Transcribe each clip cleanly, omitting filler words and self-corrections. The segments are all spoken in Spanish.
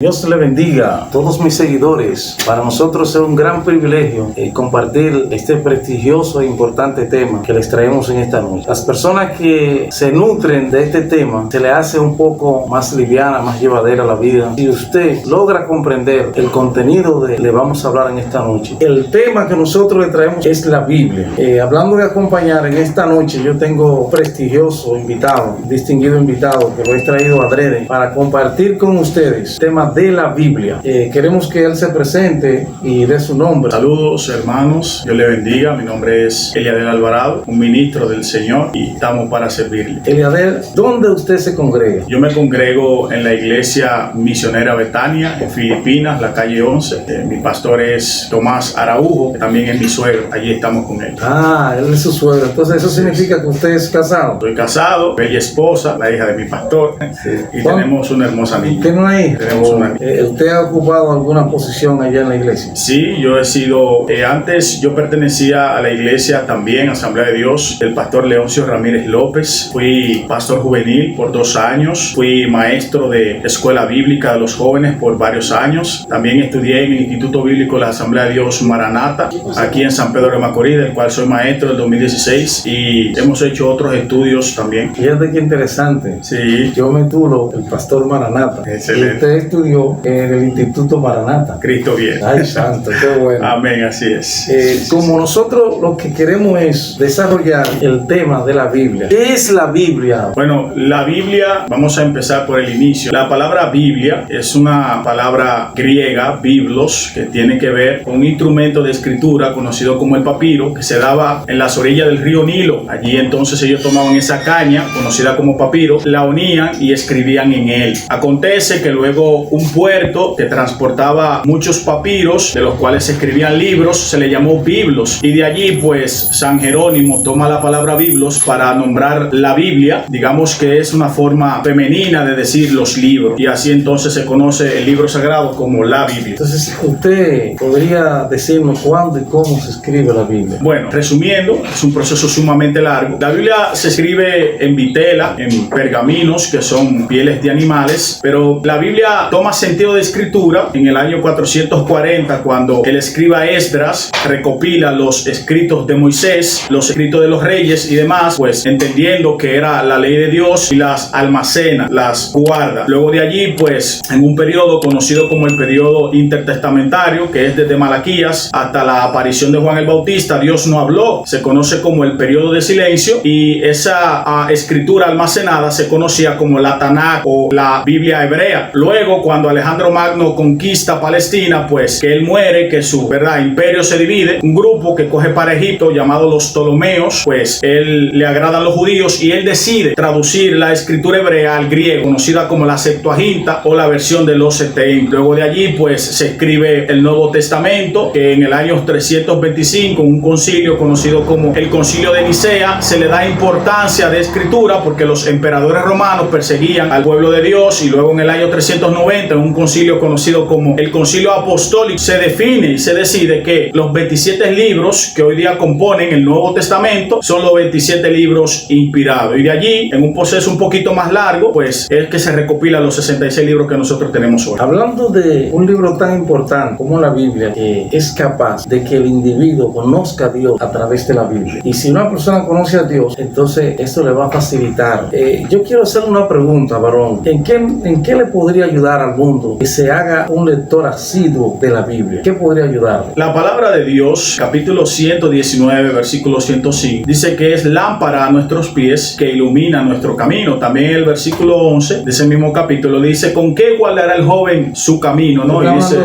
Dios le bendiga a todos mis seguidores. Para nosotros es un gran privilegio compartir este prestigioso e importante tema que les traemos en esta noche. Las personas que se nutren de este tema se le hace un poco más liviana, más llevadera la vida. Si usted logra comprender el contenido de le vamos a hablar en esta noche, el tema que nosotros le traemos es la Biblia. Hablando de acompañar en esta noche, yo tengo un prestigioso invitado, distinguido invitado que lo he traído adrede para compartir con ustedes temas de la Biblia. Queremos que él se presente y dé su nombre. Saludos hermanos, Dios le bendiga. Mi nombre es Eliadel Alvarado, un ministro del Señor, y estamos para servirle. Eliadel, ¿dónde usted se congrega? Yo me congrego en la iglesia misionera Betania, en Filipinas, la calle 11. Mi pastor es Tomás Araujo, que también es mi suegro. Allí estamos con él. Él es su suegro. Entonces eso significa que usted es casado. Estoy casado, bella esposa, la hija de mi pastor, y tenemos una hermosa niña. ¿Tiene una hija? Tenemos una niña. ¿Usted ha ocupado alguna posición allá en la iglesia? Sí, yo he sido, antes yo pertenecía a la iglesia también, Asamblea de Dios, del pastor Leoncio Ramírez López. Fui pastor juvenil por 2 años, fui maestro de escuela bíblica de los jóvenes por varios años. También estudié en el Instituto Bíblico de la Asamblea de Dios Maranata, aquí en San Pedro de Macorís, del cual soy maestro del 2016, y hemos hecho otros estudios también. Fíjate qué interesante. Sí. Yo me tulo el pastor Maranata. Excelente. Usted estudió en el Instituto Maranata. Cristo bien. Ay, santo, qué bueno. Amén, así es. Como nosotros lo que queremos es desarrollar el tema de la Biblia. ¿Qué es la Biblia? Bueno, la Biblia, vamos a empezar por el inicio. La palabra Biblia es una palabra griega, biblos, que tiene que ver con un instrumento de escritura conocido como el papiro, que se daba en las orillas del río Nilo. Allí entonces ellos tomaban esa caña, conocida como papiro, la unían y escribían en él. Acontece que luego un puerto que transportaba muchos papiros, de los cuales se escribían libros, se le llamó biblos, y de allí pues San Jerónimo toma la palabra biblos para nombrar la Biblia. Digamos que es una forma femenina de decir los libros, y así entonces se conoce el libro sagrado como la Biblia. Entonces, ¿usted podría decirnos cuándo y cómo se escribe la Biblia? Bueno, resumiendo, es un proceso sumamente largo. La Biblia se escribe en vitela, en pergaminos que son pieles de animales, pero la Biblia toma sentido de escritura en el año 440, cuando el escriba Esdras recopila los escritos de Moisés, los escritos de los reyes y demás, pues entendiendo que era la ley de Dios, y las almacena, las guarda. Luego de allí, pues en un periodo conocido como el periodo intertestamentario, que es desde Malaquías hasta la aparición de Juan el Bautista, Dios no habló. Se conoce como el periodo de silencio, y esa escritura almacenada se conocía como la Tanakh o la Biblia hebrea. Luego, cuando Alejandro Magno conquista Palestina, pues que él muere, que su imperio se divide, un grupo que coge para Egipto llamado los Ptolomeos, pues él le agradan los judíos y él decide traducir la escritura hebrea al griego, conocida como la Septuaginta o la versión de los 70. Luego de allí pues se escribe el Nuevo Testamento, que en el año 325, un concilio conocido como el Concilio de Nicea, se le da importancia de escritura porque los emperadores romanos perseguían al pueblo de Dios, y luego en el año 390, en un concilio conocido como el Concilio Apostólico, se define y se decide que los 27 libros que hoy día componen el Nuevo Testamento son los 27 libros inspirados, y de allí, en un proceso un poquito más largo, pues es que se recopilan los 66 libros que nosotros tenemos hoy. Hablando de un libro tan importante como la Biblia, que es capaz de que el individuo conozca a Dios a través de la Biblia, y si una persona conoce a Dios, entonces esto le va a facilitar. Yo quiero hacer una pregunta, varón. ¿En qué le podría ayudar al mundo que se haga un lector asiduo de la Biblia? ¿Qué podría ayudarle? La palabra de Dios, capítulo 119, versículo 105, dice que es lámpara a nuestros pies, que ilumina nuestro camino. También el versículo 11 de ese mismo capítulo dice: ¿con qué guardará el joven su camino? ¿No? Y dice,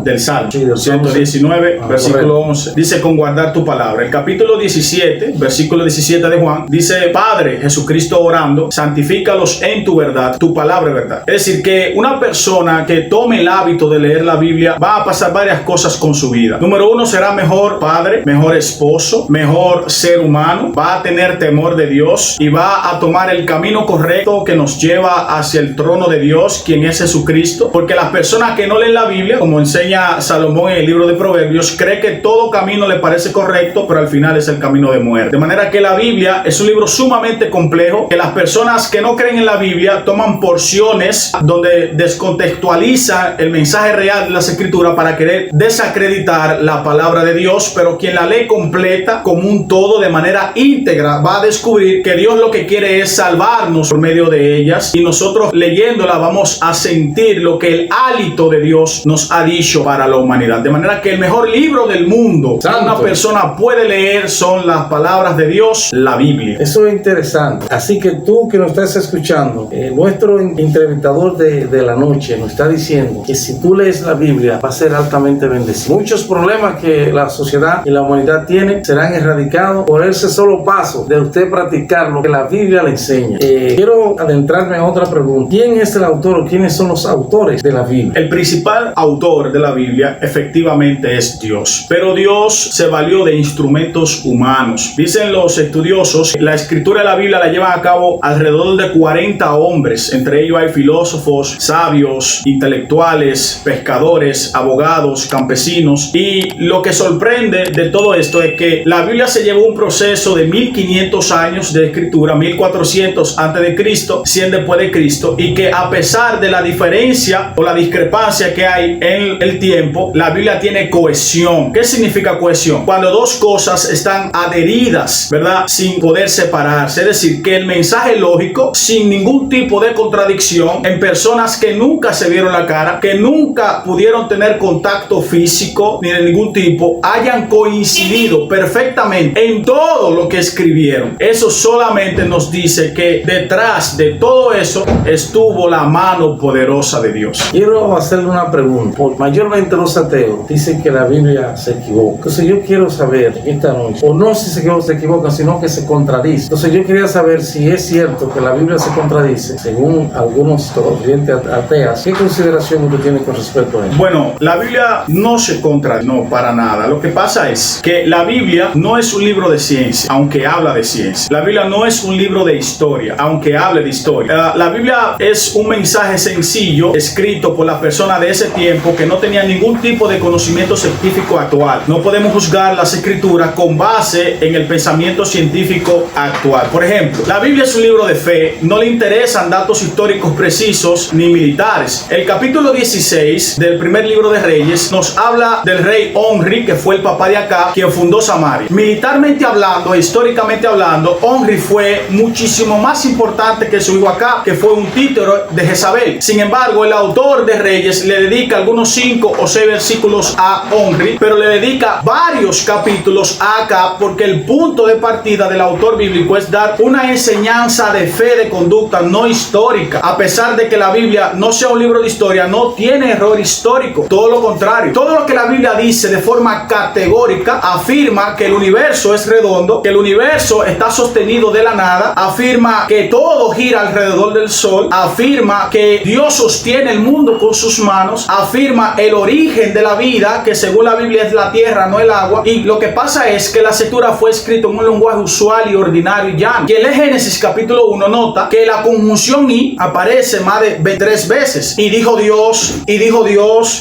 del Salmo, sí, 119, versículo 11, dice: con guardar tu palabra. El capítulo 17, versículo 17 de Juan, dice: Padre, Jesucristo orando, santifícalos en tu verdad, tu palabra es verdad. Es decir, que una persona que tome el hábito de leer la Biblia va a pasar varias cosas con su vida. Número 1, será mejor padre, mejor esposo, mejor ser humano, va a tener temor de Dios y va a tomar el camino correcto que nos lleva hacia el trono de Dios, quien es Jesucristo. Porque las personas que no leen la Biblia, como enseña Salomón en el libro de Proverbios, cree que todo camino le parece correcto, pero al final es el camino de muerte. De manera que la Biblia es un libro sumamente complejo, que las personas que no creen en la Biblia toman porciones donde contextualizan el mensaje real de las Escrituras para querer desacreditar la palabra de Dios, pero quien la lee completa como un todo de manera íntegra va a descubrir que Dios lo que quiere es salvarnos por medio de ellas, y nosotros leyéndola vamos a sentir lo que el hálito de Dios nos ha dicho para la humanidad. De manera que el mejor libro del mundo que una persona puede leer son las palabras de Dios, la Biblia. Eso es interesante. Así que tú que nos estás escuchando, nuestro entrevistador de la noche nos está diciendo que si tú lees la Biblia va a ser altamente bendecido. Muchos problemas que la sociedad y la humanidad tienen serán erradicados por ese solo paso de usted practicar lo que la Biblia le enseña. Quiero adentrarme a otra pregunta. ¿Quién es el autor o quiénes son los autores de la Biblia? El principal autor de la Biblia efectivamente es Dios, pero Dios se valió de instrumentos humanos. Dicen los estudiosos, la escritura de la Biblia la llevan a cabo alrededor de 40 hombres. Entre ellos hay filósofos, sabios, intelectuales, pescadores, abogados, campesinos. Y lo que sorprende de todo esto es que la Biblia se llevó un proceso de 1500 años de escritura, 1400 antes de Cristo, 100 después de Cristo, y que a pesar de la diferencia o la discrepancia que hay en el tiempo, la Biblia tiene cohesión. ¿Qué significa cohesión? Cuando dos cosas están adheridas, ¿verdad? Sin poder separarse. Es decir, que el mensaje lógico, sin ningún tipo de contradicción, en personas que nunca se vieron la cara, que nunca pudieron tener contacto físico ni de ningún tipo, hayan coincidido perfectamente en todo lo que escribieron. Eso solamente nos dice que detrás de todo eso estuvo la mano poderosa de Dios. Quiero hacerle una pregunta. Mayormente los ateos dicen que la Biblia se equivoca. Entonces yo quiero saber esta noche, o no si se equivoca, sino que se contradice. Entonces yo quería saber si es cierto que la Biblia se contradice, según algunos corrientes ateas. ¿Qué consideración usted tiene con respecto a eso? Bueno, la Biblia no se contradice, no, para nada. Lo que pasa es que la Biblia no es un libro de ciencia, aunque habla de ciencia. La Biblia no es un libro de historia, aunque hable de historia. La Biblia es un mensaje sencillo, escrito por las personas de ese tiempo que no tenían ningún tipo de conocimiento científico actual. No podemos juzgar las escrituras con base en el pensamiento científico actual. Por ejemplo, la Biblia es un libro de fe, no le interesan datos históricos precisos ni militares. El capítulo 16 del primer libro de Reyes nos habla del rey Omri, que fue el papá de Acab, quien fundó Samaria. Militarmente hablando e históricamente hablando, Omri fue muchísimo más importante que su hijo Acab, que fue un títere de Jezabel. Sin embargo, el autor de Reyes le dedica algunos 5 o 6 versículos a Omri, pero le dedica varios capítulos a Acab, porque el punto de partida del autor bíblico es dar una enseñanza de fe, de conducta, no histórica. A pesar de que la Biblia no sea un libro de historia, no tiene error histórico, todo lo contrario. Todo lo que la Biblia dice de forma categórica afirma que el universo es redondo, que el universo está sostenido de la nada, afirma que todo gira alrededor del sol, afirma que Dios sostiene el mundo con sus manos, afirma el origen de la vida, que según la Biblia es la tierra, no el agua. Y lo que pasa es que la escritura fue escrita en un lenguaje usual y ordinario y llano. Quien lee Génesis capítulo 1 nota que la conjunción y aparece más de 3 veces. Y dijo Dios,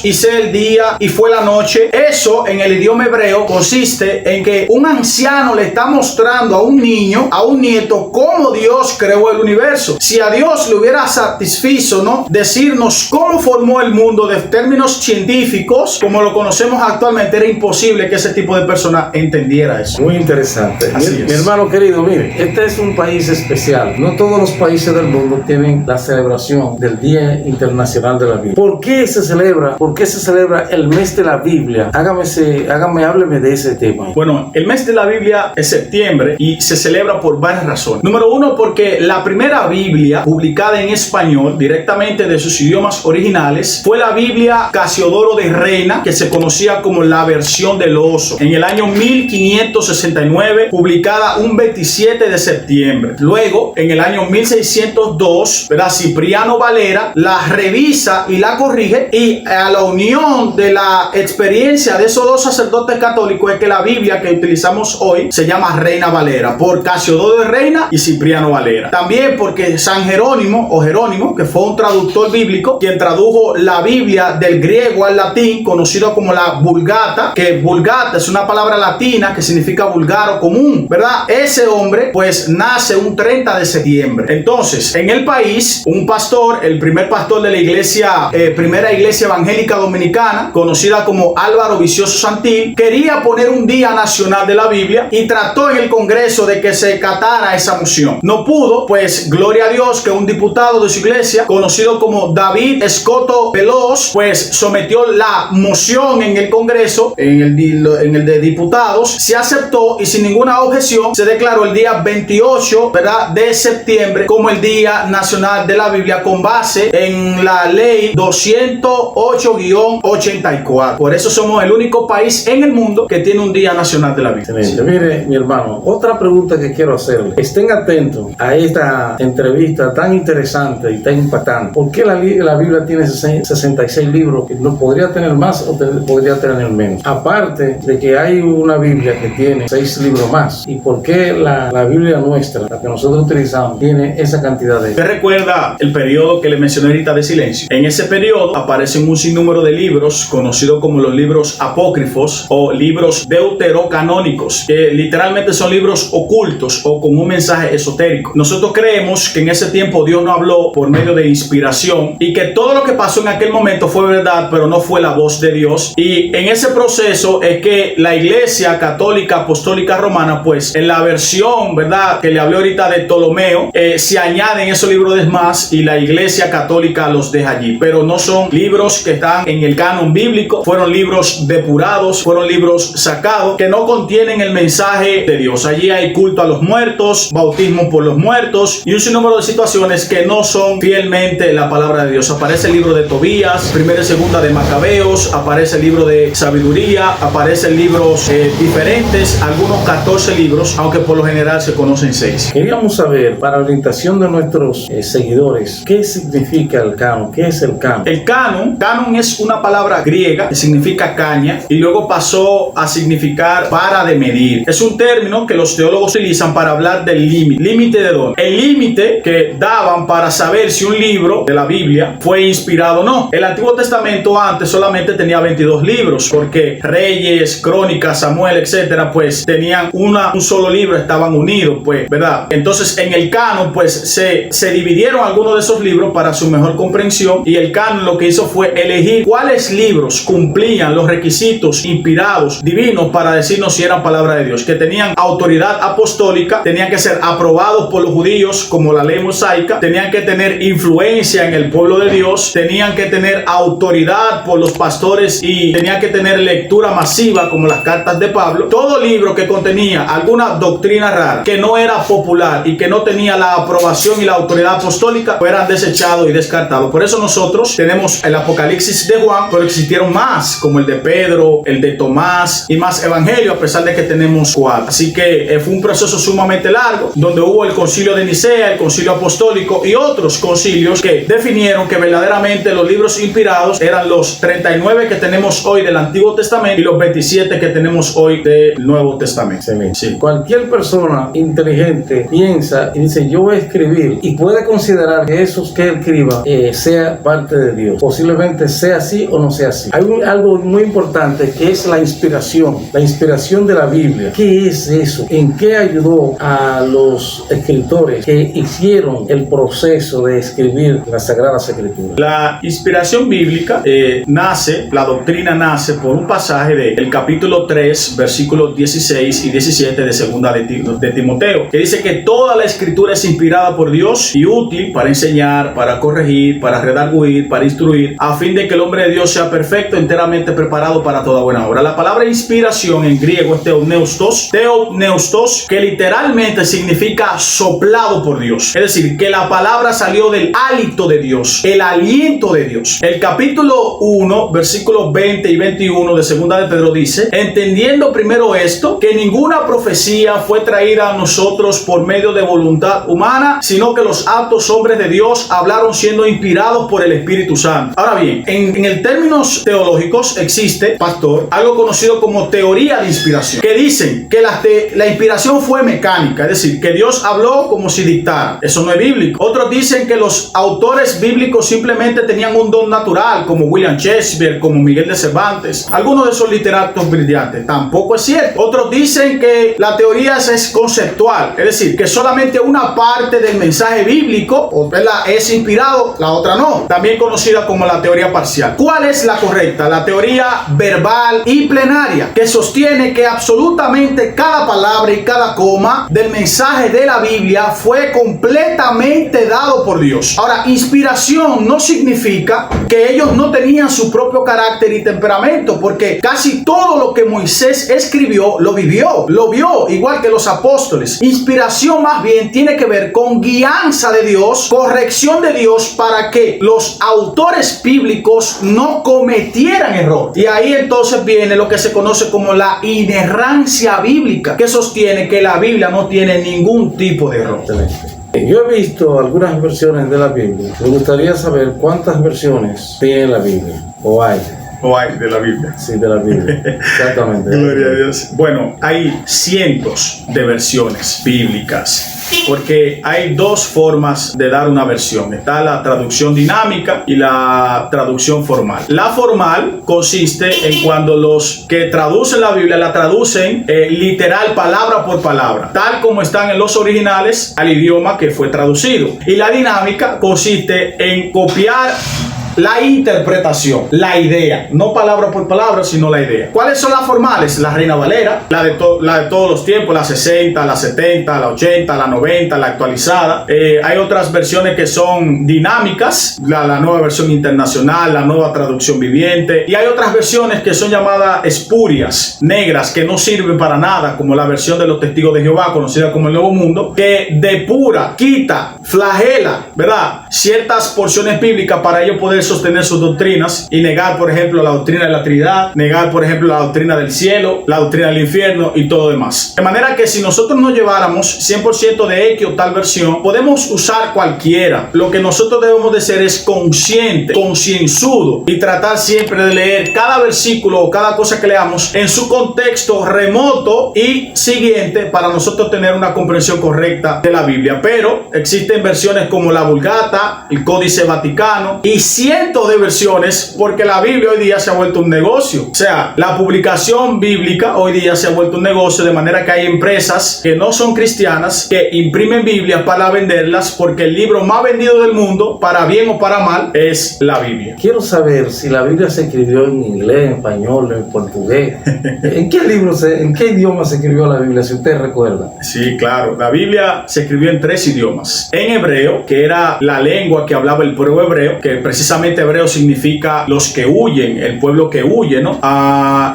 y sé el día, y fue la noche. Eso en el idioma hebreo consiste en que un anciano le está mostrando a un niño, a un nieto, cómo Dios creó el universo. Si a Dios le hubiera satisfizo, ¿no?, decirnos cómo formó el mundo de términos científicos, como lo conocemos actualmente, era imposible que ese tipo de persona entendiera eso. Muy interesante. Mi hermano querido, mire, este es un país especial. No todos los países del mundo tienen la celebración del Día Internacional de la Biblia. ¿Por qué se celebra? ¿Por qué se celebra el mes de la Biblia? Hábleme de ese tema. Bueno, el mes de la Biblia es septiembre y se celebra por varias razones. Número uno, porque la primera Biblia publicada en español directamente de sus idiomas originales fue la Biblia Casiodoro de Reina, que se conocía como la versión del oso, en el año 1569, publicada un 27 de septiembre. Luego, en el año 1602, ¿verdad?, Cipriano Valera la revisa y la corrige, y a la unión de la experiencia de esos dos sacerdotes católicos es que la Biblia que utilizamos hoy se llama Reina Valera, por Casiodoro de Reina y Cipriano Valera. También porque San Jerónimo, o Jerónimo, que fue un traductor bíblico, quien tradujo la Biblia del griego al latín, conocido como la Vulgata, que Vulgata es una palabra latina que significa vulgar o común, ¿verdad? Ese hombre pues nace un 30 de septiembre. Entonces, en el país, un pastor, el primer pastor de la iglesia, primera iglesia evangélica dominicana, conocida como Álvaro Vicioso Santil, quería poner un día nacional de la Biblia y trató en el Congreso de que se catara esa moción. No pudo, pues gloria a Dios que un diputado de su iglesia, conocido como David Escoto Veloz, pues sometió la moción en el Congreso, en el de diputados, se aceptó y sin ninguna objeción se declaró el día 28, ¿verdad?, de septiembre como el Día Nacional de la Biblia con base en la ley 208-84. Por eso somos el único país en el mundo que tiene un Día Nacional de la Biblia. Excelente. Mire, mi hermano, otra pregunta que quiero hacerle. Estén atentos a esta entrevista tan interesante y tan impactante. ¿Por qué la Biblia tiene 66 libros? ¿No podría tener más o podría tener menos? Aparte de que hay una Biblia que tiene 6 libros más. ¿Y por qué la Biblia nuestra, la que nosotros utilizamos, tiene esa cantidad de... ¿Usted recuerda el periodo que le mencioné ahorita de silencio? En ese periodo aparecen un sinnúmero de libros conocidos como los libros apócrifos o libros deuterocanónicos, que literalmente son libros ocultos o con un mensaje esotérico. Nosotros creemos que en ese tiempo Dios no habló por medio de inspiración y que todo lo que pasó en aquel momento fue verdad, pero no fue la voz de Dios. Y en ese proceso es que la Iglesia Católica Apostólica Romana, pues en la versión, ¿verdad?, que le hablé ahorita de Ptolomeo, se añaden esos libros de más y la Iglesia Católica los deja allí. Pero no son libros que están en el canon bíblico, fueron libros depurados, fueron libros sacados que no contienen el mensaje de Dios. Allí hay culto a los muertos, bautismo por los muertos y un sinnúmero de situaciones que no son fielmente la palabra de Dios. Aparece el libro de Tobías, primera y segunda de Macabeos, aparece el libro de sabiduría, aparecen libros diferentes, algunos 14 libros, aunque por lo general se conocen 6. Queríamos saber, para orientación de nuestros seguidores, ¿qué significa el canon? ¿Qué es el canon? El canon es una palabra griega que significa caña y luego pasó a significar vara de medir. Es un término que los teólogos utilizan para hablar del límite. ¿Límite de dónde? El límite que daban para saber si un libro de la Biblia fue inspirado o no. El Antiguo Testamento antes solamente tenía 22 libros, porque Reyes, Crónicas, Samuel, etcétera, pues tenían un solo libro, estaban unidos, pues, ¿verdad? Entonces en el canon pues se dividieron algunos de esos libros para su mejor comprensión, y el canon lo que hizo fue elegir cuáles libros cumplían los requisitos inspirados divinos para decirnos si eran palabra de Dios, que tenían autoridad apostólica, tenían que ser aprobados por los judíos como la ley mosaica, tenían que tener influencia en el pueblo de Dios, tenían que tener autoridad por los pastores y tenían que tener lectura masiva como las cartas de Pablo. Todo libro que contenía alguna doctrina rara, que no era popular y que no tenía la aprobación y la autoridad apostólica, fueran desechados y descartados. Por eso nosotros tenemos el Apocalipsis de Juan, pero existieron más, como el de Pedro, el de Tomás y más evangelios, a pesar de que tenemos 4. Así que fue un proceso sumamente largo, donde hubo el concilio de Nicea, el concilio apostólico y otros concilios que definieron que verdaderamente los libros inspirados eran los 39 que tenemos hoy del Antiguo Testamento y los 27 que tenemos hoy del Nuevo Testamento. Sí. Cualquier persona inteligente piensa y dice, yo voy a escribir, y puede considerar que eso que escriba sea parte de Dios. Posiblemente sea así o no sea así. Hay algo muy importante que es la inspiración de la Biblia. ¿Qué es eso? ¿En qué ayudó a los escritores que hicieron el proceso de escribir las Sagradas Escrituras? La inspiración bíblica la doctrina nace por un pasaje del capítulo 3, versículos 16 y 17 de segunda de Timoteo, que dice que toda la escritura es inspirada por Dios y útil para enseñar, para corregir, para redarguir, para instruir, a fin de que el hombre de Dios sea perfecto, enteramente preparado para toda buena obra. La palabra inspiración en griego es theopneustos, que literalmente significa soplado por Dios. Es decir, que la palabra salió del hálito de Dios, el aliento de Dios. El capítulo 1, versículos 20 y 21 de segunda de Pedro dice, entendiendo primero esto, que ninguna profecía fue traída a nosotros por medio de voluntad humana, sino que los aptos hombres de Dios hablaron siendo inspirados por el Espíritu Santo. Ahora bien, en el términos teológicos existe, pastor, algo conocido como teoría de inspiración, que dicen que la inspiración fue mecánica, es decir, que Dios habló como si dictara. Eso no es bíblico. Otros dicen que los autores bíblicos simplemente tenían un don natural, como William Shakespeare, como Miguel de Cervantes, algunos de esos literatos brillantes. Tampoco es cierto. Otros dicen que la teoría es conceptual, es decir, que solamente una parte del mensaje bíblico es inspirado, la otra no, también conocida como la teoría parcial. ¿Cuál es la correcta? La teoría verbal y plenaria, que sostiene que absolutamente cada palabra y cada coma del mensaje de la Biblia fue completamente dado por Dios. Ahora, inspiración no significa que ellos no tenían su propio carácter y temperamento, porque casi todo lo que Moisés escribió lo vio, igual que los apóstoles. Inspiración más bien tiene que ver con guianza de Dios, corrección de Dios para que los autores bíblicos no cometieran error. Y ahí entonces viene lo que se conoce como la inerrancia bíblica, que sostiene que la Biblia no tiene ningún tipo de error. Yo he visto algunas versiones de la Biblia. Me gustaría saber cuántas versiones tiene la Biblia o hay. ¿O hay de la Biblia? Sí, de la Biblia. Exactamente. Gloria a Dios. Bueno, hay cientos de versiones bíblicas, porque hay dos formas de dar una versión. Está la traducción dinámica y la traducción formal. La formal consiste en cuando los que traducen la Biblia la traducen literal, palabra por palabra, tal como están en los originales al idioma que fue traducido. Y la dinámica consiste en copiar la interpretación, la idea, no palabra por palabra, sino la idea. ¿Cuáles son las formales? La Reina Valera, la de todos los tiempos, la 60, la 70, la 80, la 90, la actualizada. Hay otras versiones que son dinámicas, la nueva versión internacional, la nueva traducción viviente. Y hay otras versiones que son llamadas espurias, negras, que no sirven para nada, como la versión de los Testigos de Jehová, conocida como el Nuevo Mundo, que depura, quita, flagela, ¿verdad?, ciertas porciones bíblicas para ellos poder sostener sus doctrinas y negar, por ejemplo, la doctrina de la Trinidad, negar, por ejemplo, la doctrina del cielo, la doctrina del infierno y todo demás. De manera que si nosotros no lleváramos 100% de X o tal versión, podemos usar cualquiera. Lo que nosotros debemos de ser es consciente, concienzudo, y tratar siempre de leer cada versículo o cada cosa que leamos en su contexto remoto y siguiente para nosotros tener una comprensión correcta de la Biblia. Pero existen versiones como la Vulgata, el Códice Vaticano y cientos de versiones, porque la Biblia hoy día se ha vuelto un negocio. O sea, la publicación bíblica hoy día se ha vuelto un negocio, de manera que hay empresas que no son cristianas que imprimen Biblias para venderlas, porque el libro más vendido del mundo, para bien o para mal, es la Biblia. Quiero saber si la Biblia se escribió en inglés, en español, en portugués. ¿En qué idioma se escribió la Biblia, si usted recuerda? Sí, claro. La Biblia se escribió en 3 idiomas. En hebreo, que era la lengua que hablaba el pueblo hebreo, que precisamente hebreo significa los que huyen, el pueblo que huye, ¿no?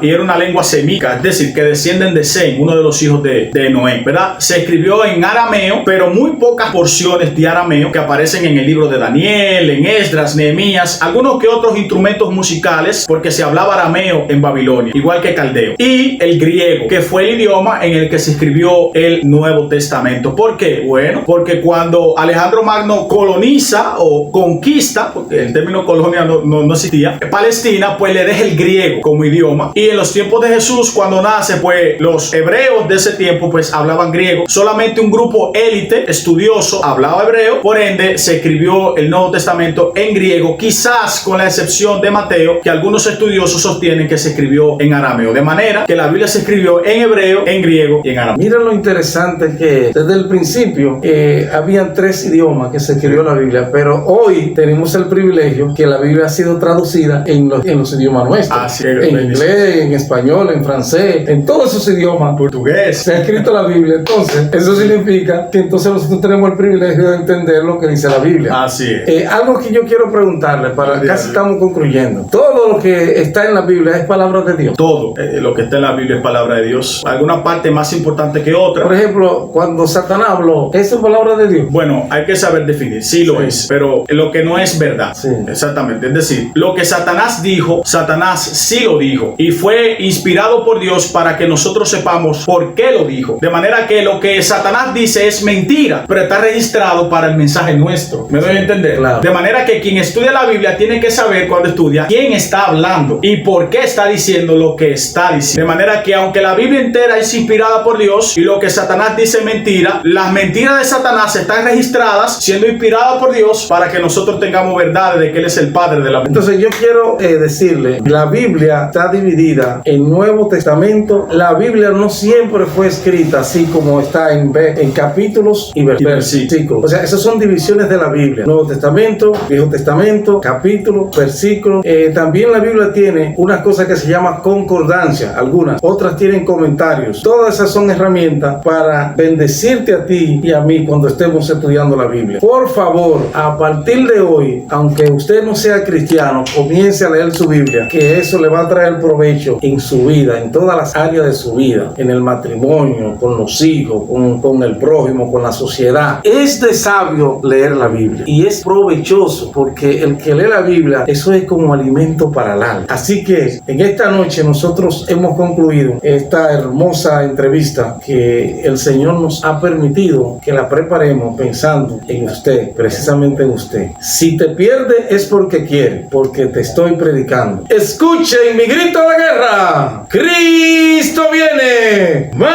Y era una lengua semítica, es decir, que descienden de Sem, uno de los hijos de Noé, ¿verdad? Se escribió en arameo, pero muy pocas porciones de arameo que aparecen en el libro de Daniel, en Esdras, Nehemías, algunos que otros instrumentos musicales, porque se hablaba arameo en Babilonia, igual que caldeo. Y el griego, que fue el idioma en el que se escribió el Nuevo Testamento. ¿Por qué? Bueno, porque cuando Alejandro Magno coloniza o conquista, porque el término colonia no existía, Palestina, pues le deja el griego como idioma. Y en los tiempos de Jesús, cuando nace, pues los hebreos de ese tiempo pues hablaban griego. Solamente un grupo élite estudioso hablaba hebreo, por ende se escribió el Nuevo Testamento en griego, quizás con la excepción de Mateo, que algunos estudiosos sostienen que se escribió en arameo, de manera que la Biblia se escribió en hebreo, en griego y en arameo. Mira lo interesante que desde el principio habían 3 idiomas que se escribió la Biblia, pero hoy tenemos el privilegio que la Biblia ha sido traducida en los idiomas nuestros, en inglés, en español, en francés, en todos esos idiomas, portugués, se ha escrito la Biblia. Entonces eso significa que entonces nosotros tenemos el privilegio de entender lo que dice la Biblia. Así es. Algo que yo quiero preguntarle, casi estamos concluyendo. Todo lo que está en la Biblia es palabra de Dios. Todo lo que está en la Biblia es palabra de Dios. Alguna parte más importante que otra. Por ejemplo, cuando Satanás habló, ¿eso es palabra de Dios? Bueno, hay que saber definir. Sí lo es, pero lo que no es verdad. Sí. Exactamente. Es decir, lo que Satanás dijo, Satanás sí lo dijo y fue inspirado por Dios para que nosotros sepamos por qué lo dijo. De manera que lo que Satanás dice es mentira, pero está registrado para el mensaje nuestro. ¿Me doy a entender? Claro. De manera que quien estudia la Biblia tiene que saber cuando estudia quién está hablando y por qué está diciendo lo que está diciendo. De manera que aunque la Biblia entera es inspirada por Dios y lo que Satanás dice es mentira, las mentiras de Satanás están registradas siendo inspiradas por Dios para que nosotros tengamos verdades de que Él es el padre de la abundancia. Entonces yo quiero decirle, la Biblia está dividida en Nuevo Testamento. La Biblia no siempre fue escrita así como está en capítulos y versículos. O sea, esas son divisiones de la Biblia. Nuevo Testamento, Viejo Testamento, capítulos, versículos. También la Biblia tiene unas cosas que se llama concordancia, algunas. Otras tienen comentarios. Todas esas son herramientas para bendecirte a ti y a mí cuando estemos estudiando la Biblia. Por favor, a partir de hoy, aunque usted no sea cristiano, comience a leer su Biblia, que eso le va a traer provecho en su vida, en todas las áreas de su vida, en el matrimonio, con los hijos, con el prójimo, con la sociedad. Es de sabio leer la Biblia y es provechoso porque el que lee la Biblia, eso es como alimento para el alma. Así que en esta noche nosotros hemos concluido esta hermosa entrevista que el Señor nos ha permitido que la preparemos pensando en usted, precisamente en usted. Si te pierde es porque quiere, porque te estoy predicando. Escuchen mi grito de guerra. ¡Cristo viene! ¡Maranatha!